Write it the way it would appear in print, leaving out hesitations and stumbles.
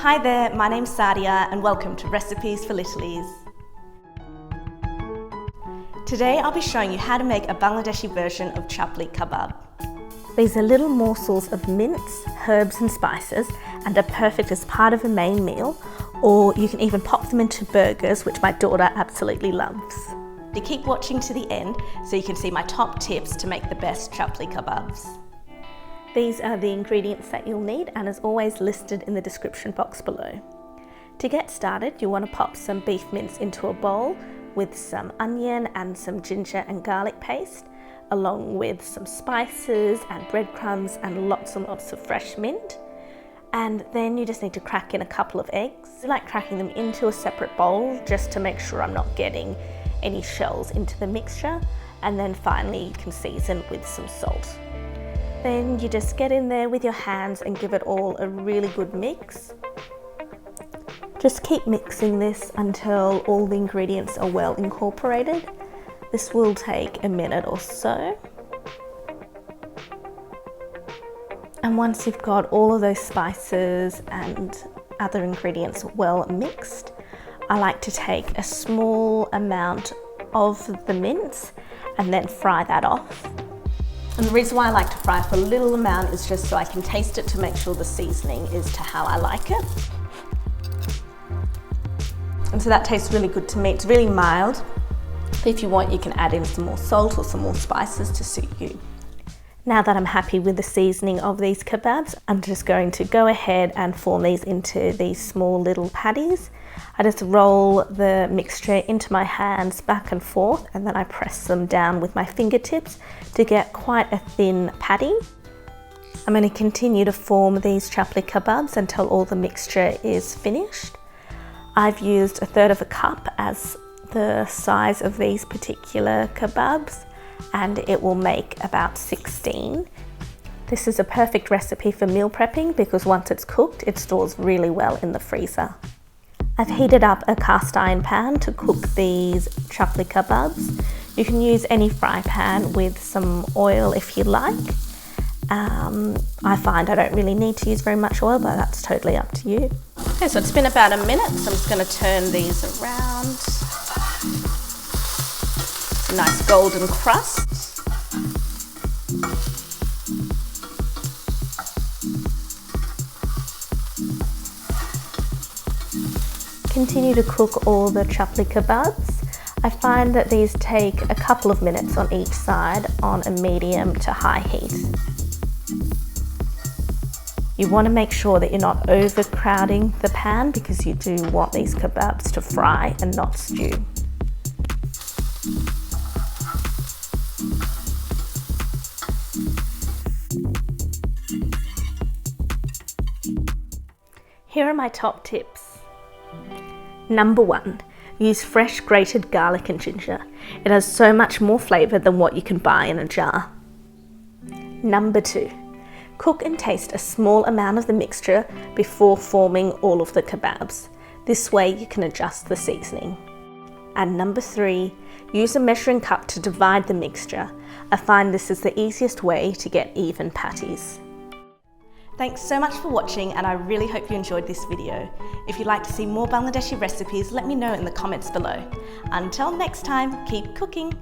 Hi there, my name's Sadia and welcome to Recipes for Littlies. Today I'll be showing you how to make a Bangladeshi version of chapli kebab. These are little morsels of mince, herbs and spices and are perfect as part of a main meal, or you can even pop them into burgers, which my daughter absolutely loves. You keep watching to the end so you can see my top tips to make the best chapli kebabs. These are the ingredients that you'll need and as always listed in the description box below. To get started, you want to pop some beef mince into a bowl with some onion and some ginger and garlic paste, along with some spices and breadcrumbs and lots of fresh mint. And then you just need to crack in a couple of eggs. I like cracking them into a separate bowl just to make sure I'm not getting any shells into the mixture. And then finally you can season with some salt. Then you just get in there with your hands and give it all a really good mix. Just keep mixing this until all the ingredients are well incorporated. This will take a minute or so. And once you've got all of those spices and other ingredients well mixed, I like to take a small amount of the mince and then fry that off. And the reason why I like to fry off a little amount is just so I can taste it to make sure the seasoning is to how I like it. And so that tastes really good to me. It's really mild. If you want, you can add in some more salt or some more spices to suit you. Now that I'm happy with the seasoning of these kebabs, I'm just going to go ahead and form these into these small little patties. I just roll the mixture into my hands back and forth, and then I press them down with my fingertips to get quite a thin patty. I'm going to continue to form these chapli kebabs until all the mixture is finished. I've used 1/3 cup as the size of these particular kebabs, and it will make about 16. This is a perfect recipe for meal prepping because once it's cooked, it stores really well in the freezer. I've heated up a cast iron pan to cook these chapli kebabs. You can use any fry pan with some oil if you like. I find I don't really need to use very much oil, but that's totally up to you. Okay, so it's been about a minute, so I'm just going to turn these around. It's a nice golden crust. Continue to cook all the chapli kebabs. I find that these take a couple of minutes on each side on a medium to high heat. You want to make sure that you're not overcrowding the pan because you do want these kebabs to fry and not stew. Here are my top tips. Number 1, use fresh grated garlic and ginger. It has so much more flavour than what you can buy in a jar. Number 2, cook and taste a small amount of the mixture before forming all of the kebabs. This way you can adjust the seasoning. And number 3, use a measuring cup to divide the mixture. I find this is the easiest way to get even patties. Thanks so much for watching, and I really hope you enjoyed this video. If you'd like to see more Bangladeshi recipes, let me know in the comments below. Until next time, keep cooking!